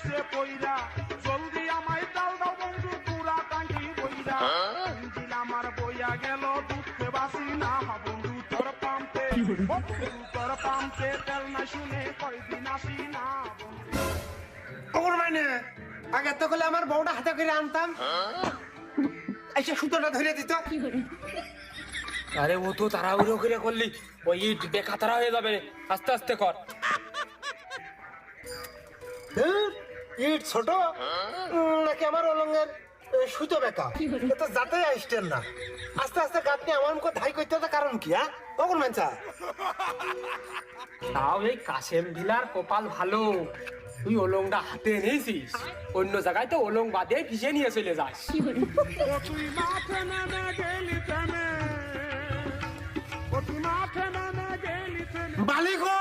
নিচে পইরা জলদি আমায় ডাল দাও বন্ধু পুরা টাঙ্কি বইরা ইঞ্জিন আমার বইয়া গেল দুঃখে বাসি না বন্ধু তোর পাম্পে তেল না শুনে কয়দিন আসি না ওর মানে আগে তো বলে আমার বউটা হাতে করে আনতাম এসে সুতোটা ধরে দিত। আরে ও তো তাড়াহুড়ো করে করলি, ওই ইট বেকাতারা হয়ে যাবে, আস্তে আস্তে কর। ইট ছোট নাকি আমার অলঙ্গের সুতো বেকা, এ তো যাতে আসতেন না। আস্তে আস্তে গাঁথনি আমার মুখে ধাই করতে হবে, কারণ কি? হ্যাঁ কখন মানছা? তাও এই কাশেম ভিলার কপাল ভালো, তুই ওলংটা হাতে নিয়েছিস, অন্য জায়গায় তো ওলং বাদে ভিজে নিয়ে চলে যাস। তুই মাঠে নেমে গেলি থেমে, তুই মাঠে নেমে গেলি থেমে। বালিগো